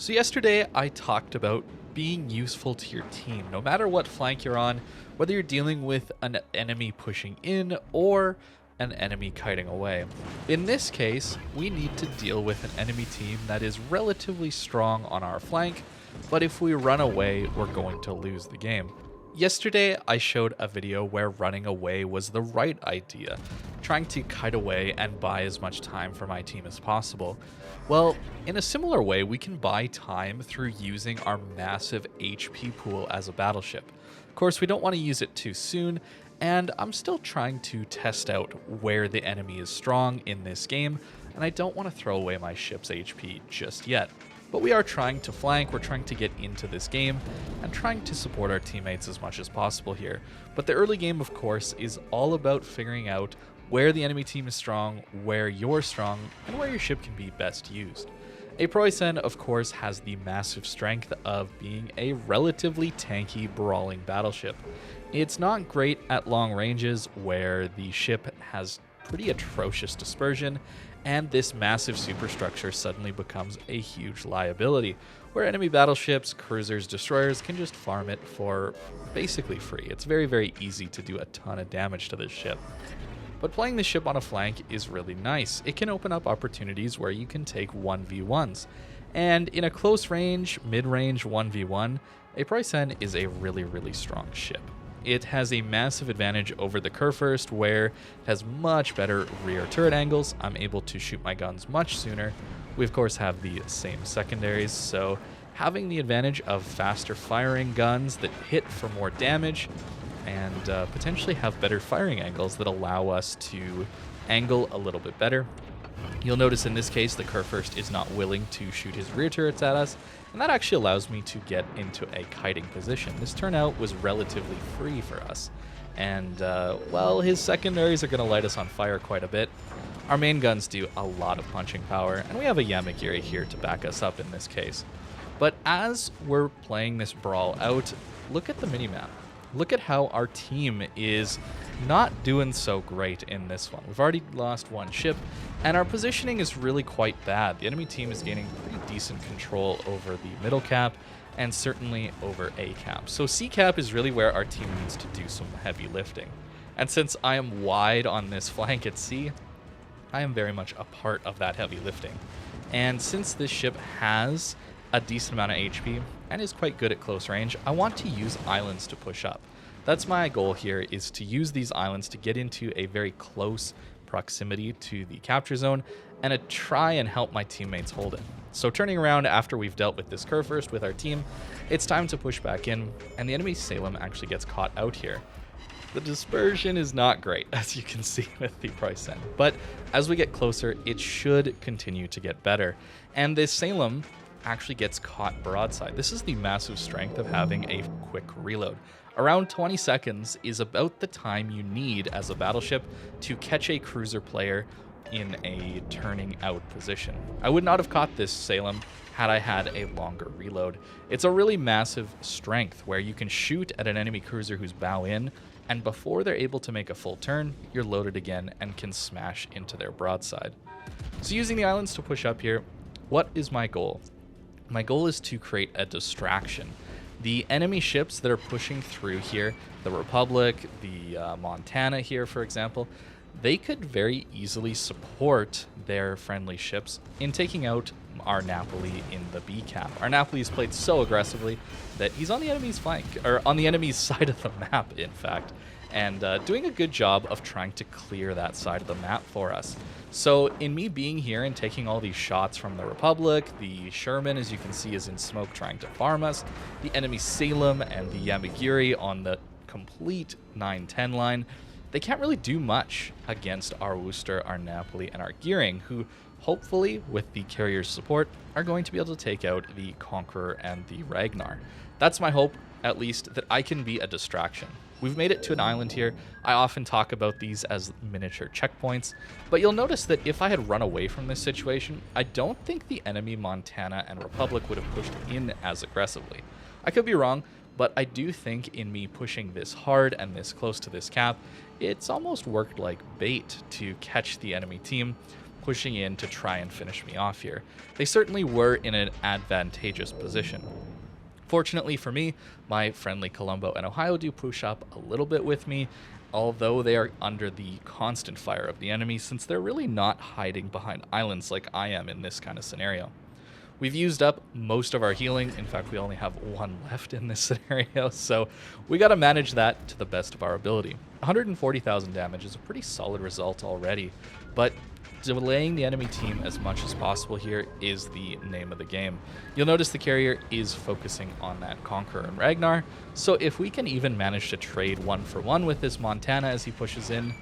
So yesterday I talked about being useful to your team, no matter what flank you're on, whether you're dealing with an enemy pushing in or an enemy kiting away. In this case, we need to deal with an enemy team that is relatively strong on our flank, but if we run away, we're going to lose the game. Yesterday, I showed a video where running away was the right idea, trying to kite away and buy as much time for my team as possible. Well, in a similar way, we can buy time through using our massive HP pool as a battleship. Of course, we don't want to use it too soon, and I'm still trying to test out where the enemy is strong in this game, and I don't want to throw away my ship's HP just yet. But we are trying to flank, we're trying to get into this game, and trying to support our teammates as much as possible here. But the early game, of course, is all about figuring out where the enemy team is strong, where you're strong, and where your ship can be best used. A Preussen, of course, has the massive strength of being a relatively tanky, brawling battleship. It's not great at long ranges, where the ship has pretty atrocious dispersion, and this massive superstructure suddenly becomes a huge liability, where enemy battleships, cruisers, destroyers can just farm it for basically free. It's very, very easy to do a ton of damage to this ship. But playing the ship on a flank is really nice. It can open up opportunities where you can take 1v1s. And in a close range, mid-range 1v1, a Preussen is a really, really strong ship. It has a massive advantage over the Kurfurst, where it has much better rear turret angles. I'm able to shoot my guns much sooner. We of course have the same secondaries, so having the advantage of faster firing guns that hit for more damage and potentially have better firing angles that allow us to angle a little bit better. You'll notice in this case the Kurfurst is not willing to shoot his rear turrets at us, and that actually allows me to get into a kiting position. This turnout was relatively free for us, and well, his secondaries are going to light us on fire quite a bit. Our main guns do a lot of punching power, and we have a Yamagiri here to back us up in this case. But as we're playing this brawl out, look at the minimap. Look at how our team is not doing so great in this one. We've already lost one ship, and our positioning is really quite bad. The enemy team is gaining pretty decent control over the middle cap, and certainly over A cap. So C cap is really where our team needs to do some heavy lifting. And since I am wide on this flank at C, I am very much a part of that heavy lifting. And since this ship has a decent amount of HP and is quite good at close range, I want to use islands to push up. That's my goal here, is to use these islands to get into a very close proximity to the capture zone and to try and help my teammates hold it. So turning around after we've dealt with this Kurfurst with our team, it's time to push back in, and the enemy Salem actually gets caught out here. The dispersion is not great, as you can see with the Preussen, but as we get closer, it should continue to get better. And this Salem actually gets caught broadside. This is the massive strength of having a quick reload. Around 20 seconds is about the time you need as a battleship to catch a cruiser player in a turning out position. I would not have caught this Salem had I had a longer reload. It's a really massive strength where you can shoot at an enemy cruiser who's bow in, and before they're able to make a full turn, you're loaded again and can smash into their broadside. So using the islands to push up here, what is my goal? My goal is to create a distraction. The enemy ships that are pushing through here, the Republic, the Montana here, for example, they could very easily support their friendly ships in taking out our Napoli in the B cap. Our Napoli is played so aggressively that he's on the enemy's flank, or on the enemy's side of the map, in fact, and doing a good job of trying to clear that side of the map for us. So in me being here and taking all these shots from the Republic, the Sherman, as you can see, is in smoke trying to farm us, the enemy Salem and the Yamagiri on the complete 9-10 line, they can't really do much against our Worcester, our Napoli, and our Gearing, who hopefully, with the carrier's support, are going to be able to take out the Conqueror and the Ragnar. That's my hope, at least, that I can be a distraction. We've made it to an island here. I often talk about these as miniature checkpoints, but you'll notice that if I had run away from this situation, I don't think the enemy Montana and Republic would have pushed in as aggressively. I could be wrong, but I do think in me pushing this hard and this close to this cap, it's almost worked like bait to catch the enemy team. pushing in to try and finish me off here. They certainly were in an advantageous position. Fortunately for me, my friendly Colombo and Ohio do push up a little bit with me, although they are under the constant fire of the enemy since they're really not hiding behind islands like I am in this kind of scenario. We've used up most of our healing. In fact, we only have one left in this scenario, so we got to manage that to the best of our ability. 140,000 damage is a pretty solid result already, but delaying the enemy team as much as possible here is the name of the game. You'll notice the carrier is focusing on that Conqueror and Ragnar, so if we can even manage to trade 1-for-1 with this Montana as he pushes in,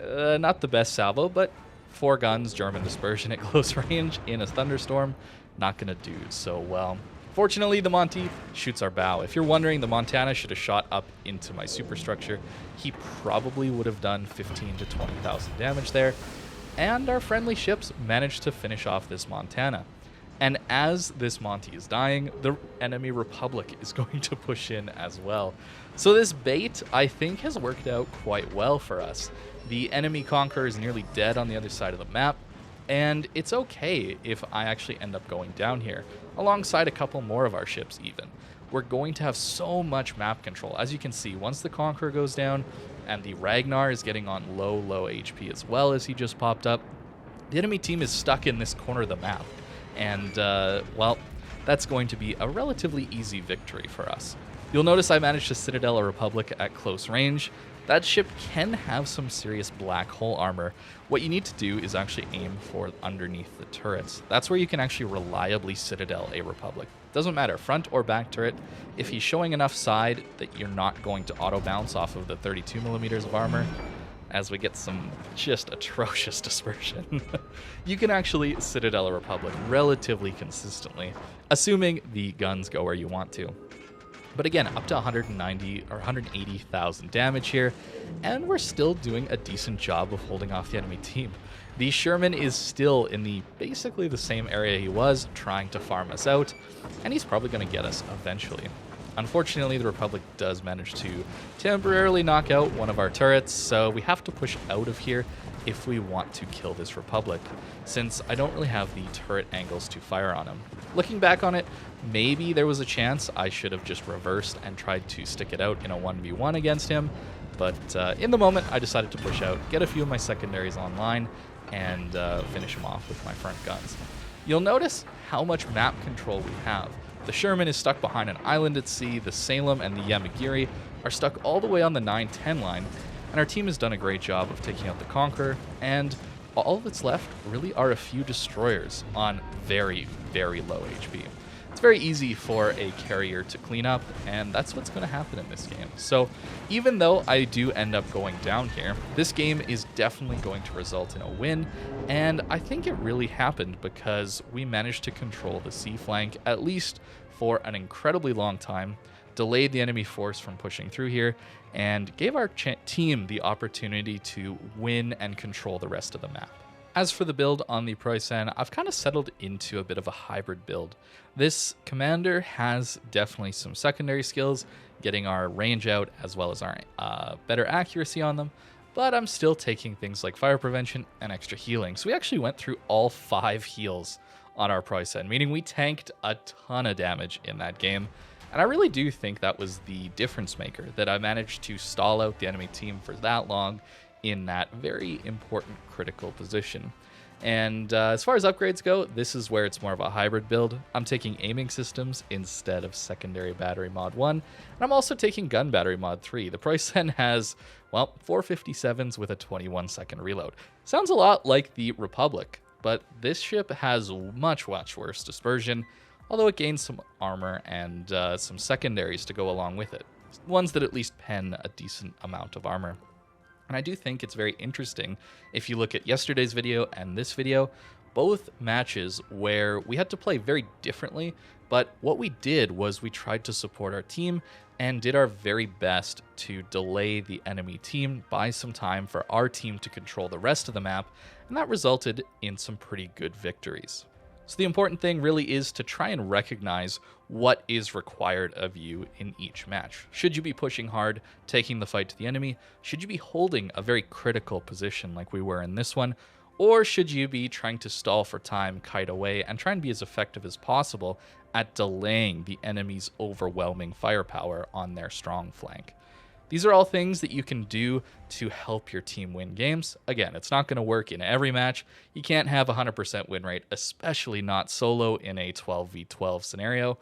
not the best salvo, but 4 guns, German dispersion at close range in a thunderstorm, not going to do so well. Fortunately, the Monty shoots our bow. If you're wondering, the Montana should have shot up into my superstructure. He probably would have done 15 to 20,000 damage there. And our friendly ships managed to finish off this Montana. And as this Monty is dying, the enemy Republic is going to push in as well. So this bait, I think, has worked out quite well for us. The enemy Conqueror is nearly dead on the other side of the map, and it's okay if I actually end up going down here, alongside a couple more of our ships even. We're going to have so much map control. As you can see, once the Conqueror goes down, and the Ragnar is getting on low HP as well as he just popped up, the enemy team is stuck in this corner of the map. And, well, that's going to be a relatively easy victory for us. You'll notice I managed to Citadel a Republic at close range. That ship can have some serious black hole armor. What you need to do is actually aim for underneath the turrets. That's where you can actually reliably Citadel a Republic. Doesn't matter, front or back turret. If he's showing enough side that you're not going to auto bounce off of the 32 millimeters of armor, as we get some just atrocious dispersion, you can actually Citadel a Republic relatively consistently, assuming the guns go where you want to. But again, up to 190 or 180,000 damage here, and we're still doing a decent job of holding off the enemy team. The Sherman is still in basically the same area he was, trying to farm us out, and he's probably going to get us eventually. Unfortunately, the Republic does manage to temporarily knock out one of our turrets, so we have to push out of here if we want to kill this Republic, since I don't really have the turret angles to fire on him. Looking back on it, maybe there was a chance I should have just reversed and tried to stick it out in a 1v1 against him, but in the moment I decided to push out, get a few of my secondaries online, and finish him off with my front guns. You'll notice how much map control we have. The Sherman is stuck behind an island at sea, the Salem and the Yamagiri are stuck all the way on the 9-10 line, and our team has done a great job of taking out the Conqueror, and all that's left really are a few destroyers on very, very low HP. It's very easy for a carrier to clean up, and that's what's going to happen in this game. So even though I do end up going down here, this game is definitely going to result in a win, and I think it really happened because we managed to control the sea flank, at least for an incredibly long time, delayed the enemy force from pushing through here, and gave our team the opportunity to win and control the rest of the map. As for the build on the Preussen, I've kind of settled into a bit of a hybrid build. This commander has definitely some secondary skills, getting our range out as well as our better accuracy on them, but I'm still taking things like fire prevention and extra healing. So we actually went through all 5 heals on our Preussen, meaning we tanked a ton of damage in that game. And I really do think that was the difference maker, that I managed to stall out the enemy team for that long in that very important critical position. And as far as upgrades go, this is where it's more of a hybrid build. I'm taking aiming systems instead of secondary battery mod 1, and I'm also taking gun battery mod 3. The Preussen has, well, 457s with a 21-second reload. Sounds a lot like the Republic, but this ship has much worse dispersion, although it gains some armor and some secondaries to go along with it. Ones that at least pen a decent amount of armor. And I do think it's very interesting if you look at yesterday's video and this video, both matches where we had to play very differently, but what we did was we tried to support our team and did our very best to delay the enemy team, buy some time for our team to control the rest of the map, and that resulted in some pretty good victories. So the important thing really is to try and recognize what is required of you in each match. Should you be pushing hard, taking the fight to the enemy? Should you be holding a very critical position like we were in this one? Or should you be trying to stall for time, kite away, and try and be as effective as possible at delaying the enemy's overwhelming firepower on their strong flank? These are all things that you can do to help your team win games. Again, it's not going to work in every match. You can't have a 100% win rate, especially not solo in a 12v12 scenario,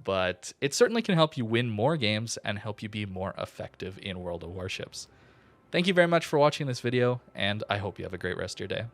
but it certainly can help you win more games and help you be more effective in World of Warships. Thank you very much for watching this video, and I hope you have a great rest of your day.